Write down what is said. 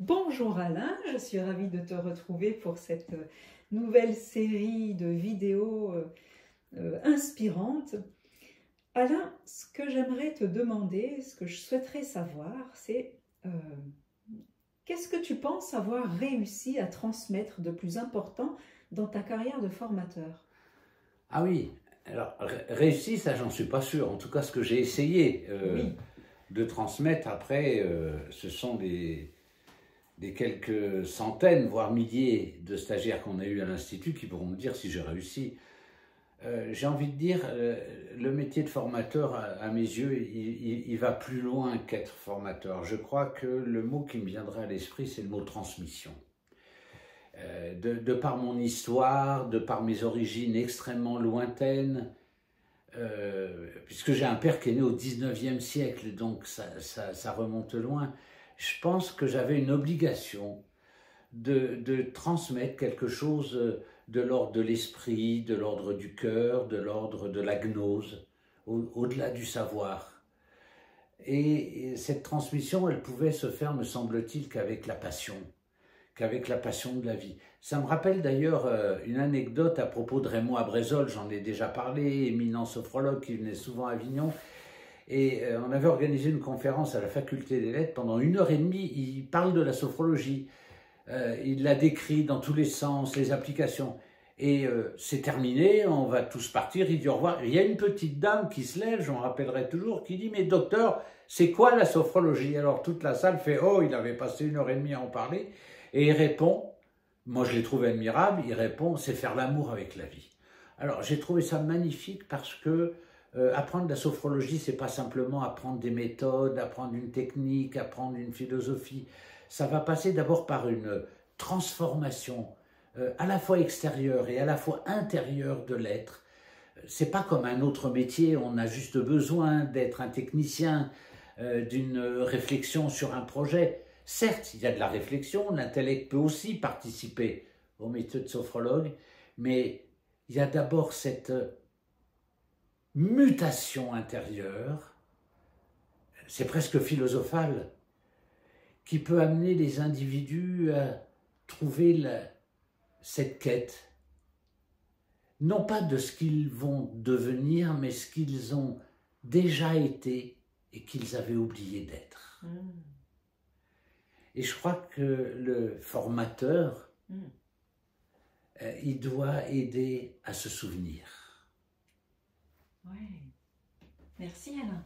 Bonjour Alain, je suis ravie de te retrouver pour cette nouvelle série de vidéos inspirantes. Alain, ce que j'aimerais te demander, ce que je souhaiterais savoir, c'est qu'est-ce que tu penses avoir réussi à transmettre de plus important dans ta carrière de formateur? Ah oui, alors réussi, ça j'en suis pas sûr. En tout cas, ce que j'ai essayé Oui, de transmettre après, ce sont des quelques centaines, voire milliers de stagiaires qu'on a eu à l'Institut qui pourront me dire si j'ai réussi. J'ai envie de dire, le métier de formateur, à mes yeux, il va plus loin qu'être formateur. Je crois que le mot qui me viendrait à l'esprit, c'est le mot transmission. De par mon histoire, de par mes origines extrêmement lointaines, puisque j'ai un père qui est né au 19e siècle, donc ça remonte loin, je pense que j'avais une obligation de transmettre quelque chose de l'ordre de l'esprit, de l'ordre du cœur, de l'ordre de la gnose, au-delà du savoir. Et cette transmission, elle pouvait se faire, me semble-t-il, qu'avec la passion de la vie. Ça me rappelle d'ailleurs une anecdote à propos de Raymond Abrezol, j'en ai déjà parlé, éminent sophrologue qui venait souvent à Avignon, et on avait organisé une conférence à la faculté des lettres, pendant 1 heure et demie, il parle de la sophrologie, il la décrit dans tous les sens, les applications, et c'est terminé, on va tous partir, il dit au revoir. Il y a une petite dame qui se lève, j'en rappellerai toujours, qui dit « Mais docteur, c'est quoi la sophrologie ?» Alors toute la salle fait « Oh, il avait passé 1 heure et demie à en parler », et il répond, moi je l'ai trouvé admirable, il répond « C'est faire l'amour avec la vie ». Alors j'ai trouvé ça magnifique parce que apprendre la sophrologie, c'est pas simplement apprendre des méthodes, apprendre une technique, apprendre une philosophie. Ça va passer d'abord par une transformation à la fois extérieure et à la fois intérieure de l'être. C'est pas comme un autre métier, on a juste besoin d'être un technicien, d'une réflexion sur un projet. Certes, il y a de la réflexion, l'intellect peut aussi participer au métier de sophrologue, mais il y a d'abord cette mutation intérieure, c'est presque philosophal, qui peut amener les individus à trouver cette quête, non pas de ce qu'ils vont devenir, mais ce qu'ils ont déjà été et qu'ils avaient oublié d'être. Et je crois que le formateur, il doit aider à se souvenir. ouais. Merci Alain.